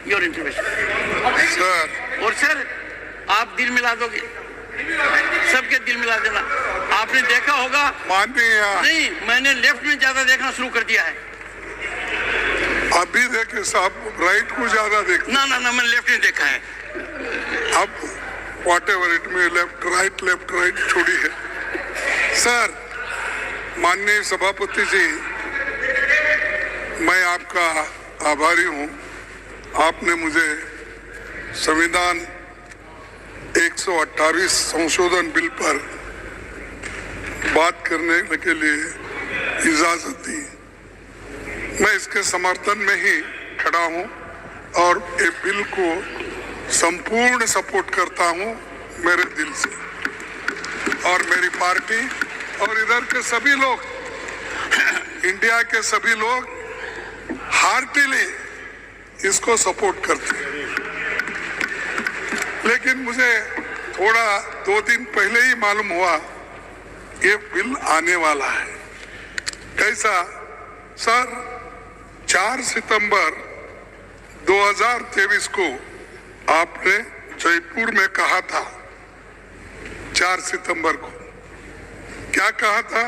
Your intervention. Sir और sir आप दिल मिला दोगे, सबके दिल मिला देना। आपने देखा होगा, माननीय, नहीं मैंने लेफ्ट में ज्यादा देखना शुरू कर दिया है। अभी देखे साहब, राइट को ज्यादा देखते। ना ना ना, मैंने लेफ्ट में देखा है। अब वॉट एवर इट में, लेफ्ट राइट छोड़ी है। सर माननीय सभापति जी, मैं आपका आभारी हूं। आपने मुझे संविधान 128 संशोधन बिल पर बात करने के लिए इजाजत दी। मैं इसके समर्थन में ही खड़ा हूं और ये बिल को संपूर्ण सपोर्ट करता हूं मेरे दिल से, और मेरी पार्टी और इधर के सभी लोग, इंडिया के सभी लोग हार्टिली इसको सपोर्ट करते हैं। लेकिन मुझे थोड़ा 2 दिन पहले ही मालूम हुआ ये बिल आने वाला है। कैसा सर? 4 सितंबर 2023 को आपने जयपुर में कहा था, 4 सितंबर को क्या कहा था?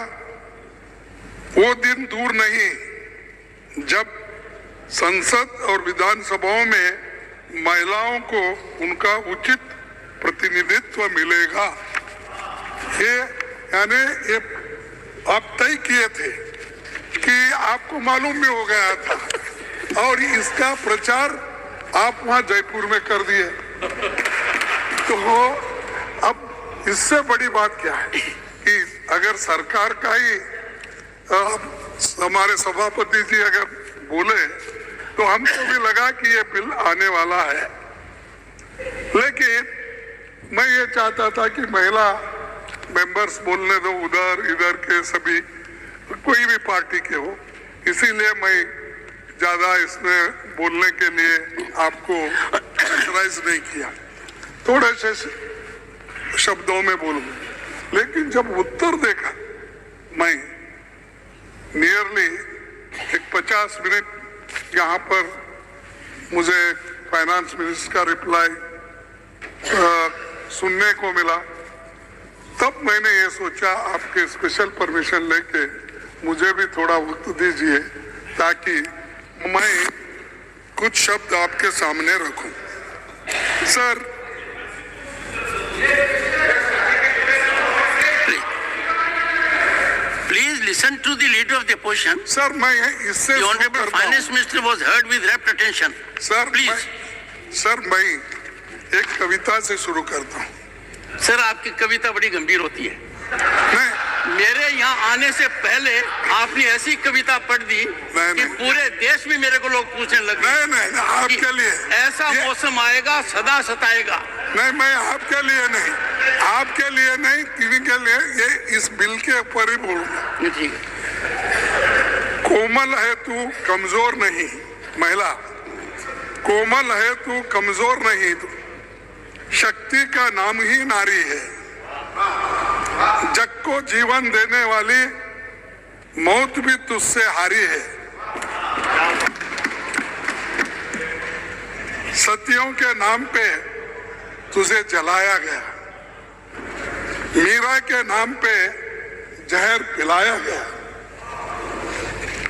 वो दिन दूर नहीं जब संसद और विधानसभाओं में महिलाओं को उनका उचित प्रतिनिधित्व मिलेगा। ये यानी ये आप तय किए थे कि आपको मालूम भी हो गया था, और इसका प्रचार आप वहां जयपुर में कर दिए। तो अब इससे बड़ी बात क्या है कि अगर सरकार का ही हमारे सभापति जी अगर बोले तो हमको भी लगा कि ये बिल आने वाला है। लेकिन मैं ये चाहता था कि महिला मेंबर्स बोलने दो, उधर इधर के सभी, कोई भी पार्टी के हो, इसीलिए मैं ज्यादा इसमें बोलने के लिए आपको प्रेशराइज नहीं किया, थोड़े से शब्दों में बोलूंगा। लेकिन जब उत्तर देखा, मैं नियरली 50 मिनट यहाँ पर मुझे फाइनेंस मिनिस्टर का रिप्लाई सुनने को मिला, तब मैंने ये सोचा आपके स्पेशल परमिशन लेके मुझे भी थोड़ा वक्त दीजिए ताकि मैं कुछ शब्द आपके सामने रखूं। Sir please listen to the leader of the opposition. Sir मैं इससे The Honorable Finance Minister was heard with rapt attention. Sir Please. Sir मैं एक कविता से शुरू करता हूँ। सर आपकी कविता बड़ी गंभीर होती है। नहीं, मेरे यहाँ आने से पहले आपने ऐसी कविता पढ़ दी कि पूरे देश में मेरे को लोग पूछने लगे। नहीं, आपके लिए ऐसा मौसम आएगा, सदा सताएगा। नहीं, मैं आपके लिए नहीं, आपके लिए नहीं, किसी के लिए, ये इस बिल के ऊपर ही बोलूंगा। ठीक है। कोमल है तू, कमजोर नहीं, महिला कोमल है तू, कमजोर नहीं, तू शक्ति का नाम ही नारी है। जग को जीवन देने वाली मौत भी तुझसे हारी है। सतियों के नाम पे तुझे जलाया गया, मीरा के नाम पे जहर पिलाया गया।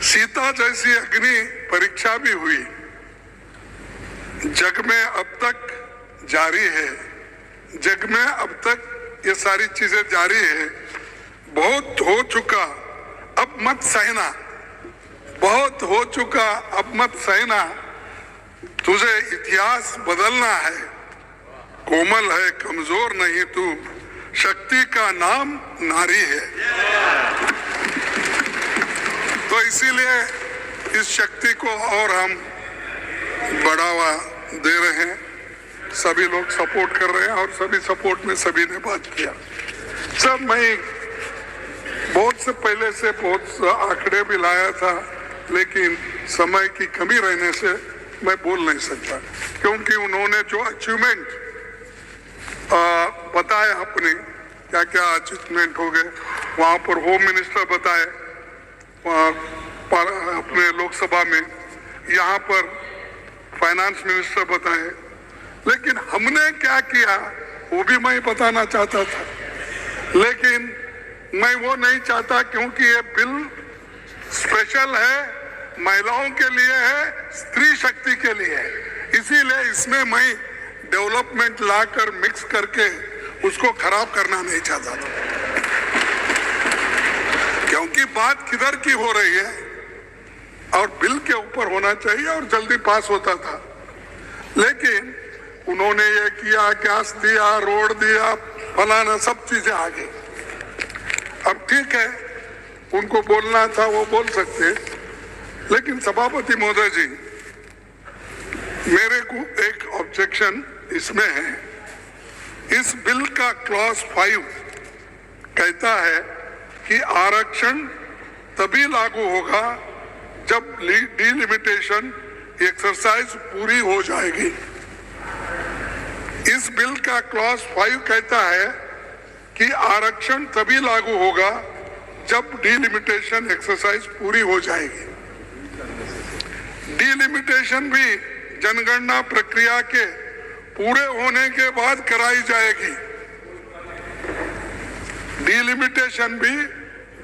सीता जैसी अग्नि परीक्षा भी हुई, जग में अब तक जारी है, जग में अब तक ये सारी चीजें जारी है। बहुत हो चुका अब मत सहना, बहुत हो चुका अब मत सहना, तुझे इतिहास बदलना है। कोमल है, कमजोर नहीं तू, शक्ति का नाम नारी है। तो इसीलिए इस शक्ति को और हम बढ़ावा दे रहे हैं। सभी लोग सपोर्ट कर रहे हैं और सभी सपोर्ट में सभी ने बात किया। सर मैं बहुत से पहले से बहुत आंकड़े भी लाया था, लेकिन समय की कमी रहने से मैं बोल नहीं सकता, क्योंकि उन्होंने जो अचीवमेंट बताया, अपने क्या क्या अचीवमेंट हो गए, वहाँ पर होम मिनिस्टर बताए, अपने लोकसभा में, यहाँ पर फाइनेंस मिनिस्टर बताए, लेकिन हमने क्या किया वो भी मैं बताना चाहता था, लेकिन मैं वो नहीं चाहता क्योंकि ये बिल स्पेशल है, महिलाओं के लिए है, स्त्री शक्ति के लिए है, इसीलिए इसमें मैं डेवलपमेंट लाकर मिक्स करके उसको खराब करना नहीं चाहता था, क्योंकि बात किधर की हो रही है और बिल के ऊपर होना चाहिए और जल्दी पास होता था। लेकिन उन्होंने ये किया, गैस दिया, रोड दिया, फलाना सब चीजें आ गई। अब ठीक है, उनको बोलना था वो बोल सकते, लेकिन सभापति महोदय जी, मेरे को एक ऑब्जेक्शन इसमें है। इस बिल का क्लॉज 5 कहता है कि आरक्षण तभी लागू होगा जब डिलिमिटेशन एक्सरसाइज पूरी हो जाएगी। इस बिल का क्लॉज 5 कहता है कि आरक्षण तभी लागू होगा जब डिलिमिटेशन एक्सरसाइज पूरी हो जाएगी। डिलिमिटेशन भी जनगणना प्रक्रिया के पूरे होने के बाद कराई जाएगी। डिलिमिटेशन भी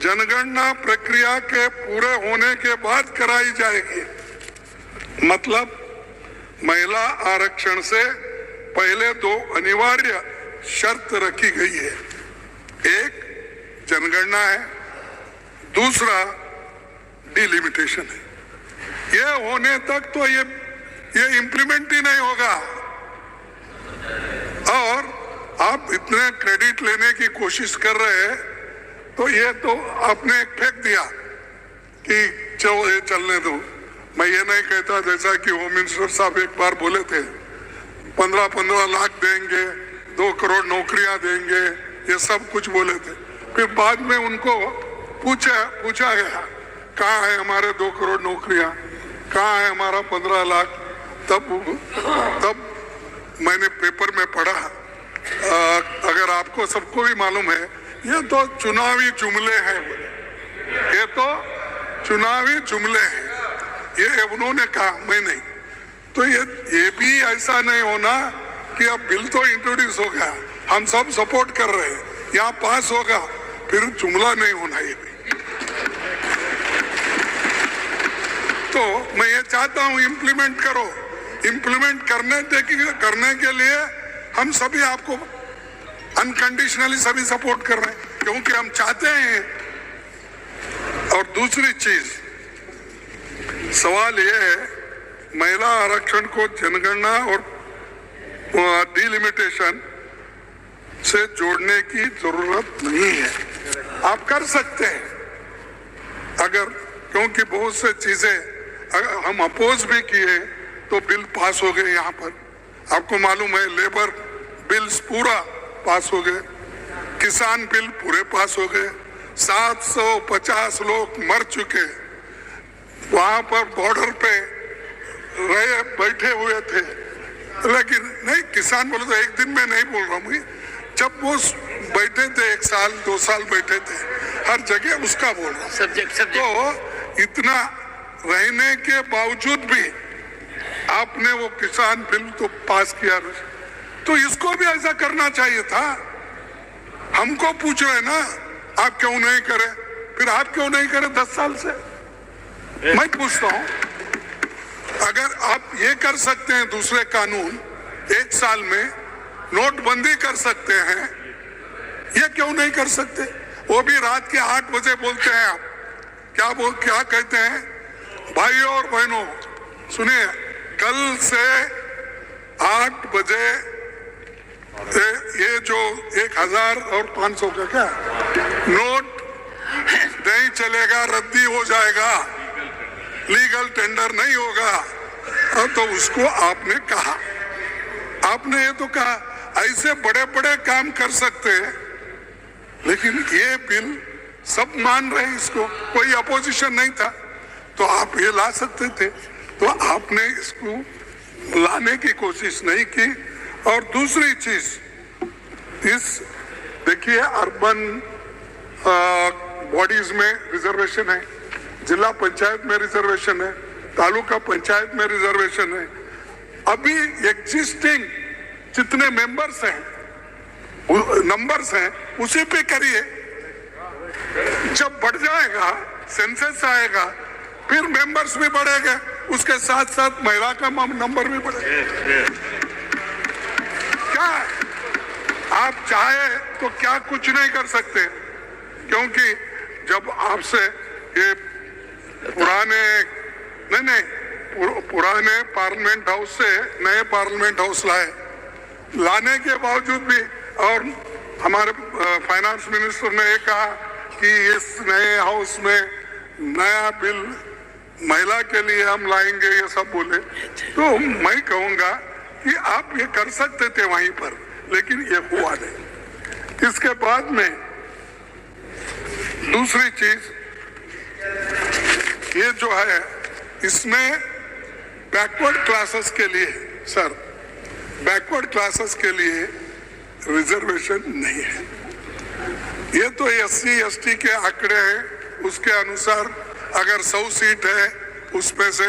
जनगणना प्रक्रिया के पूरे होने के बाद कराई जाएगी। मतलब महिला आरक्षण से पहले 2 अनिवार्य शर्त रखी गई है। एक जनगणना है, दूसरा डिलिमिटेशन है। ये होने तक तो ये इम्प्लीमेंट ही नहीं होगा। और आप इतने क्रेडिट लेने की कोशिश कर रहे हैं, तो ये तो आपने फेंक दिया कि चलो ये चलने दो। मैं ये नहीं कहता, जैसा कि होम मिनिस्टर साहब एक बार बोले थे 15-15 लाख देंगे, 2 करोड़ नौकरियां देंगे, ये सब कुछ बोले थे। फिर बाद में उनको पूछा गया कहाँ है हमारे 2 करोड़ नौकरियां, कहाँ है हमारा 15 लाख। तब मैंने पेपर में पढ़ा, अगर आपको सबको भी मालूम है, ये तो चुनावी जुमले हैं, ये तो चुनावी जुमले हैं, ये उन्होंने कहा, मैं नहीं। तो ये भी ऐसा नहीं होना कि अब बिल तो इंट्रोड्यूस हो गया, हम सब सपोर्ट कर रहे हैं, यहाँ पास होगा, फिर जुमला नहीं होना ये भी। तो मैं ये चाहता हूँ इम्प्लीमेंट करो। इम्प्लीमेंट करने के लिए हम सभी आपको अनकंडीशनली सभी सपोर्ट कर रहे हैं, क्योंकि हम चाहते हैं। और दूसरी चीज, सवाल यह है, महिला आरक्षण को जनगणना और डिलिमिटेशन से जोड़ने की जरूरत नहीं है। आप कर सकते हैं अगर, क्योंकि बहुत से चीजें हम अपोज भी किए तो बिल पास हो गए। यहाँ पर आपको मालूम है, लेबर बिल्स पूरा पास हो गए, किसान बिल पूरे पास हो गए, 750 लोग मर चुके, वहां पर बॉर्डर पे बैठे हुए थे। लेकिन नहीं, किसान बोले तो एक दिन में नहीं बोल रहा हूँ, जब वो बैठे थे 1 साल 2 साल बैठे थे, हर जगह उसका बोल रहा हूँ। सब्जेक्ट तो इतना रहने के बावजूद भी आपने वो किसान बिल तो पास किया, तो इसको भी ऐसा करना चाहिए था। हमको पूछ रहे ना, आप क्यों नहीं करे, फिर आप क्यों नहीं करे 10 साल से? मैं पूछता हूं, अगर आप ये कर सकते हैं, दूसरे कानून 1 साल में नोटबंदी कर सकते हैं, ये क्यों नहीं कर सकते? वो भी रात के 8 बजे बोलते हैं। आप क्या कहते हैं? भाइयों और बहनों सुनिए, कल से 8 बजे ये जो 1000 और 500 का क्या नोट नहीं चलेगा, रद्दी हो जाएगा, लीगल टेंडर नहीं होगा। तो उसको आपने कहा, आपने ये तो कहा, ऐसे बड़े बड़े काम कर सकते हैं, लेकिन ये बिल सब मान रहे हैं, इसको कोई अपोजिशन नहीं था, तो आप ये ला सकते थे। तो आपने इसको लाने की कोशिश नहीं की। और दूसरी चीज, देखिए अर्बन बॉडीज में रिजर्वेशन है, जिला पंचायत में रिजर्वेशन है, तालुका पंचायत में रिजर्वेशन है, अभी एग्जिस्टिंग जितने मेंबर्स हैं, नंबर्स हैं, उसी पे करिए। जब बढ़ जाएगा, सेंसस आएगा, फिर मेंबर्स भी बढ़ेगा, उसके साथ साथ महिला का नंबर भी बढ़ेगा। क्या आप चाहे तो क्या कुछ नहीं कर सकते, क्योंकि जब आपसे ये पुराने पार्लियामेंट हाउस से नए पार्लियामेंट हाउस लाने के बावजूद भी, और हमारे फाइनेंस मिनिस्टर ने कहा कि इस नए हाउस में नया बिल महिला के लिए हम लाएंगे, ये सब बोले। तो मैं कहूंगा कि आप ये कर सकते थे वहीं पर, लेकिन ये हुआ नहीं। इसके बाद में दूसरी चीज ये जो है, इसमें बैकवर्ड क्लासेस के लिए, सर बैकवर्ड क्लासेस के लिए रिजर्वेशन नहीं है। ये तो SC ST के आंकड़े हैं, उसके अनुसार अगर 100 सीट है, उसमें से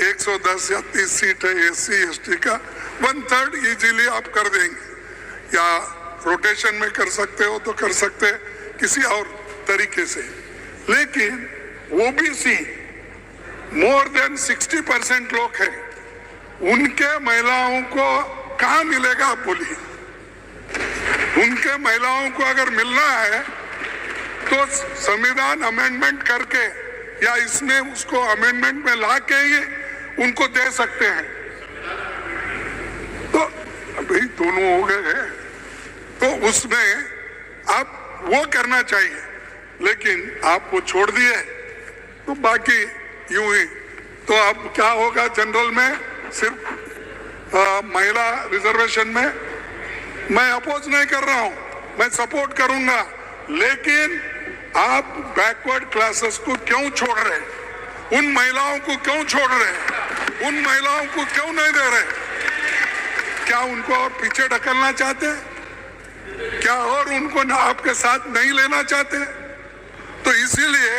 110 या 30 सीट है SC ST का, 1/3 इजीली आप कर देंगे, या रोटेशन में कर सकते हो तो कर सकते हैं किसी और तरीके से। लेकिन OBC मोर देन 60% लोग हैं, उनके महिलाओं को कहां मिलेगा आप बोलिए? उनके महिलाओं को अगर मिलना है तो संविधान अमेंडमेंट करके या इसमें उसको अमेंडमेंट में ला के ही उनको दे सकते हैं। तो अभी दोनों हो गए हैं, तो उसमें आप वो करना चाहिए, लेकिन आप वो छोड़ दिए, तो बाकी यूं ही। तो अब क्या होगा जनरल में, सिर्फ महिला रिजर्वेशन में मैं अपोज नहीं कर रहा हूं, मैं सपोर्ट करूंगा, लेकिन आप बैकवर्ड क्लासेस को क्यों छोड़ रहे हैं? उन महिलाओं को क्यों छोड़ रहे हैं? उन महिलाओं को क्यों नहीं दे रहे? क्या उनको और पीछे ढकलना चाहते हैं? क्या और उनको ना आपके साथ नहीं लेना चाहते? तो इसीलिए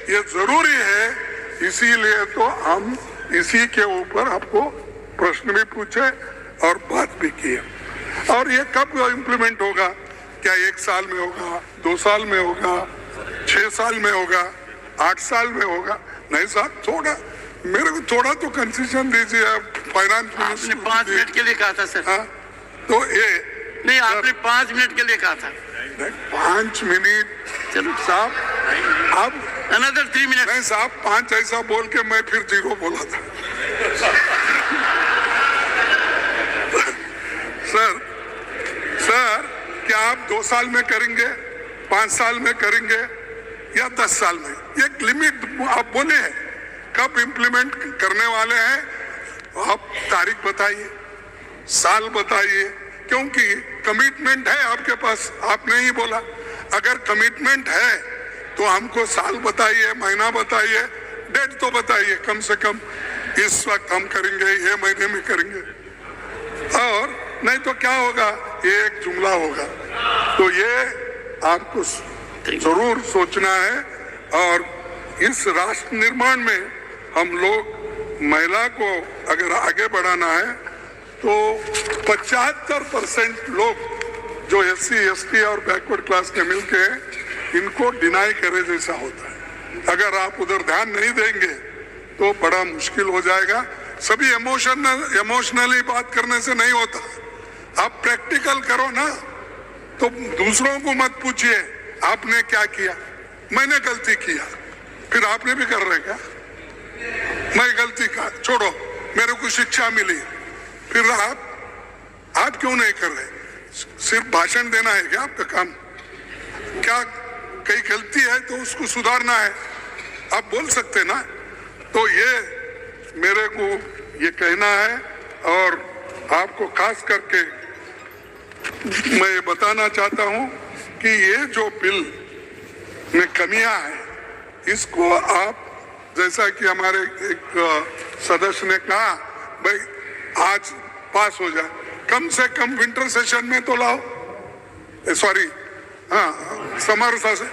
ये जरूरी है, इसीलिए तो हम इसी के ऊपर आपको प्रश्न भी पूछे और बात भी की। और ये कब इम्प्लीमेंट होगा? क्या 1 साल में होगा, 2 साल में होगा, 6 साल में होगा, 8 साल में होगा? नहीं साहब, थोड़ा मेरे को थोड़ा तो कंसेशन दीजिए। फाइनेंस आपने 5 मिनट के लिए कहा था सर। हाँ, तो ये नहीं, आपने 5 मिनट के लिए कहा था। 5 मिनट चलो साहब, अब अनदर 3 मिनट। नहीं साहब, 5 ऐसा बोल के मैं फिर 0 बोला था। सर क्या आप 2 साल में करेंगे, 5 साल में करेंगे या 10 साल में? एक लिमिट आप बोले, कब इंप्लीमेंट करने वाले हैं? आप तारीख बताइए, साल बताइए, क्योंकि कमिटमेंट है आपके पास। आपने ही बोला, अगर कमिटमेंट है तो हमको साल बताइए, महीना बताइए, डेट तो बताइए कम से कम, इस वक्त हम करेंगे, ये महीने में करेंगे। और नहीं तो क्या होगा, ये एक जुमला होगा। तो ये आपको जरूर सोचना है, और इस राष्ट्र निर्माण में हम लोग महिला को अगर आगे बढ़ाना है तो 75% लोग जो SC ST और बैकवर्ड क्लास के मिलके इनको डिनाई करे जैसा होता है। अगर आप उधर ध्यान नहीं देंगे तो बड़ा मुश्किल हो जाएगा। सभी इमोशनली बात करने से नहीं होता, आप प्रैक्टिकल करो ना। तो दूसरों को मत पूछिए आपने क्या किया, मैंने गलती किया, फिर आपने भी कर रहे क्या? मैं गलती का छोड़ो, मेरे को शिक्षा मिली, फिर आप क्यों नहीं कर रहे? सिर्फ भाषण देना है क्या आपका काम? क्या कहीं गलती है तो उसको सुधारना है, आप बोल सकते ना। तो ये मेरे को ये कहना है, और आपको खास करके मैं ये बताना चाहता हूं कि ये जो बिल में कमियां हैं, इसको आप, जैसा कि हमारे एक सदस्य ने कहा, भाई आज पास हो जाए, कम से कम विंटर सेशन में तो लाओ, सॉरी हाँ समर सेशन,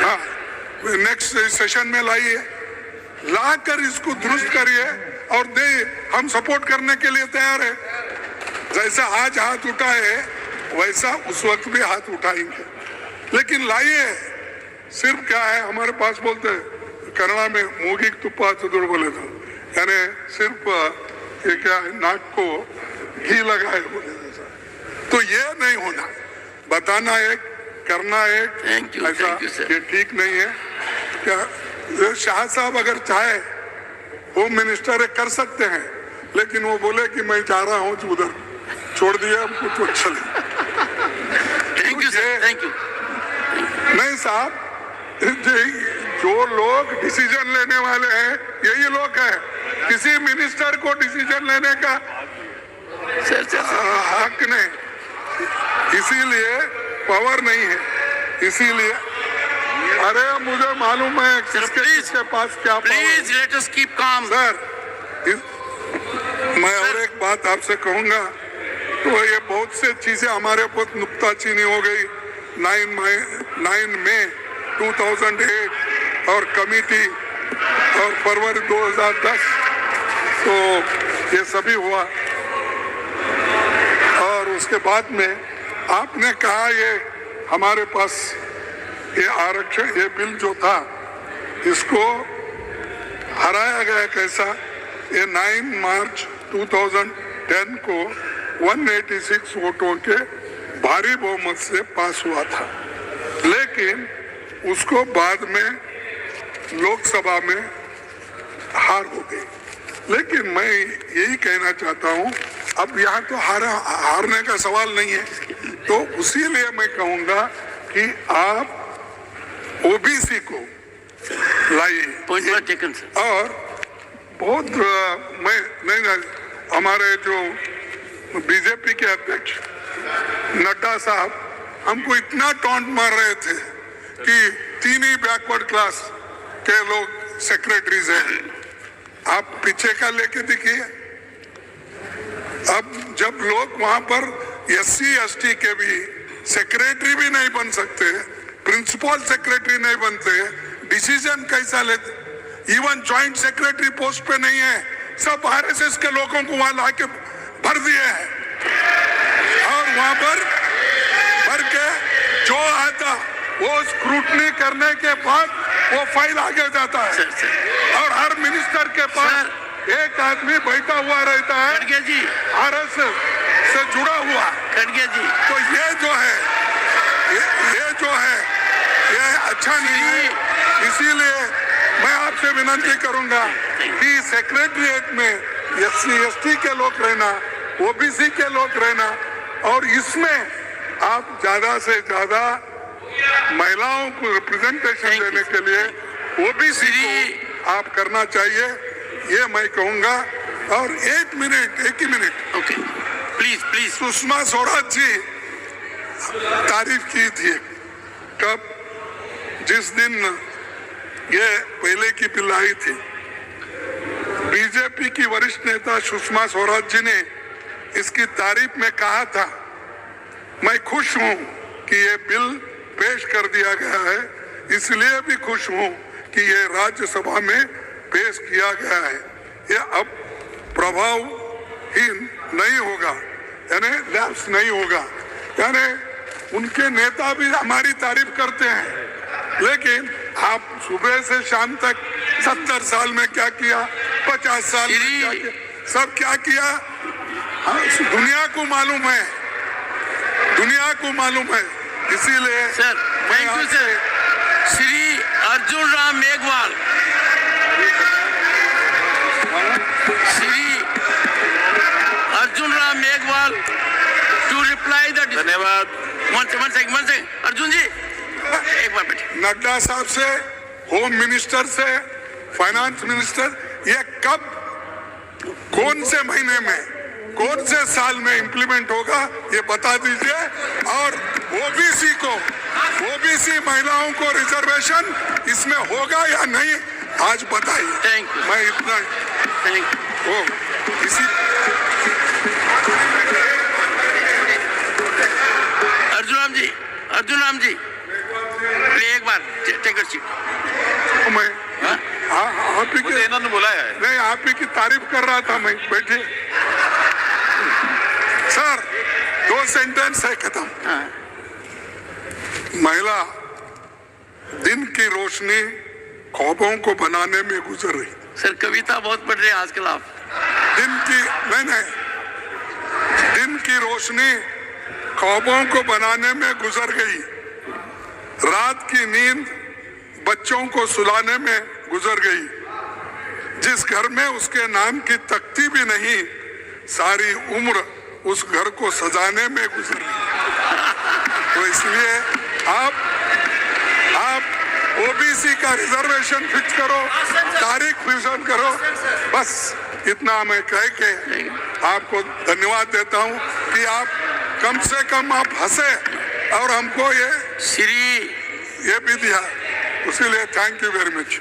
हाँ नेक्स्ट सेशन में लाइए, लाकर इसको दुरुस्त करिए और दे, हम सपोर्ट करने के लिए तैयार है। जैसा आज हाथ उठाए वैसा उस वक्त भी हाथ उठाएंगे, लेकिन लाइए। सिर्फ क्या है, हमारे पास बोलते हैं कन्नड़ा में मूगी तुप्पा चतुर बोले तो, यानी सिर्फ ये क्या है, नाक को घी लगाए बोले जैसा। तो ये नहीं होना, बताना एक, करना एक, ऐसा ये ठीक नहीं है। क्या शाह साहब अगर चाहे होम मिनिस्टर कर सकते हैं, लेकिन वो बोले कि मैं जा रहा हूँ उधर, छोड़ दिया हमको तो चले। Thank you sir, thank you. नहीं साहब, जो लोग डिसीजन लेने वाले हैं यही लोग हैं। किसी मिनिस्टर को डिसीजन लेने का हक नहीं, इसीलिए पावर नहीं है, इसीलिए। अरे मुझे मालूम है किसके पास क्या power. Please let us keep calm. Sir, मैं और एक बात आपसे कहूंगा, तो ये बहुत से चीजें हमारे बहुत नुक्ताचीनी हो गई 9 मई 2008 और कमेटी और फरवरी 2010, तो ये सभी हुआ। और उसके बाद में आपने कहा ये हमारे पास ये आरक्षण, ये बिल जो था इसको हराया गया कैसा। ये 9 मार्च 2010 को 186 वोटों के भारी बहुमत से पास हुआ था, लेकिन उसको बाद में लोकसभा में हार हो गई। लेकिन मैं यही कहना चाहता हूं, अब यहाँ तो हारने का सवाल नहीं है, तो उसीलिए मैं कहूंगा कि आप ओबीसी को लाइए। और बहुत मैं नहीं, हमारे जो बीजेपी के अध्यक्ष नड्डा साहब हमको इतना टॉन्ट मार रहे थे कि 3 ही बैकवर्ड क्लास के लोग सेक्रेटरीज हैं। आप पीछे का लेके देखिए, अब जब लोग वहां पर SC ST के भी सेक्रेटरी भी नहीं बन सकते, प्रिंसिपल सेक्रेटरी नहीं बनते, डिसीजन कैसा लेते, इवन जॉइंट सेक्रेटरी पोस्ट पे नहीं है, सब RSS के लोगों को वहां लाके भर दिए हैं। और वहां पर भर के जो आता वो स्क्रूटनी करने के बाद वो फाइल आगे जाता है। और हर मिनिस्टर के पास एक आदमी बैठा हुआ रहता है RSS से जुड़ा हुआ। तो ये जो है ये अच्छा नहीं है। इसीलिए मैं आपसे विनती करूंगा कि सेक्रेटरीट में SC ST के लोग रहना, OBC के लोग रहना, और इसमें आप ज्यादा से ज्यादा महिलाओं को रिप्रेजेंटेशन देने के लिए OBC को आप करना चाहिए, ये मैं कहूंगा। और एक ही minute okay, please. Sushma Swaraj ji तारीफ की थी, कब, जिस दिन ये पहले की बिल आई थी, बीजेपी की वरिष्ठ नेता सुषमा स्वराज जी ने इसकी तारीफ में कहा था, मैं खुश हूं कि ये बिल पेश कर दिया गया है, इसलिए भी खुश हूं कि ये राज्यसभा में पेश किया गया है। ये अब प्रभावहीन नहीं होगा, यानी लैप्स नहीं होगा। यानी उनके नेता भी हमारी तारीफ करते हैं, लेकिन आप सुबह से शाम तक 70 साल में क्या किया, 50 साल में क्या किया, सब क्या किया, दुनिया को मालूम है, दुनिया को मालूम है। इसीलिए sir, thank you sir. Shri Arjun Ram Meghwal, to reply the. धन्यवाद। वन सेकंड अर्जुन जी एक बार बैठिए। नड्डा साहब से, होम मिनिस्टर से, फाइनेंस मिनिस्टर, ये कब, कौन से महीने में, कौन से साल में इंप्लीमेंट होगा ये बता दीजिए। और ओबीसी महिलाओं को रिजर्वेशन इसमें होगा या नहीं आज बताइए। Thank you. मैं इतना इसी अर्जुन राम जी एक बार टेक अ सीट। मैं आप ही के इन्होंने बुलाया है। नहीं, आप ही की तारीफ कर रहा था मैं। बैठिए सर, 2 सेंटेंस है, खत्म। महिला दिन की रोशनी ख्वाबों को बनाने में गुजर रही। सर कविता बहुत पढ़ रहे हैं आजकल आप। दिन की नहीं, दिन की रोशनी ख्वाबों को बनाने में गुजर गई। रात की नींद बच्चों को सुलाने में गुजर गई। जिस घर में उसके नाम की तख्ती भी नहीं, सारी उम्र उस घर को सजाने में गुजर गई। तो इसलिए आप ओबीसी का रिजर्वेशन फिक्स करो, तारीख फिक्स करो। बस इतना मैं कह के आपको धन्यवाद देता हूं कि आप कम से कम आप हंसे और हमको ये श्री भी दिया, उसीलिए थैंक यू वेरी मच।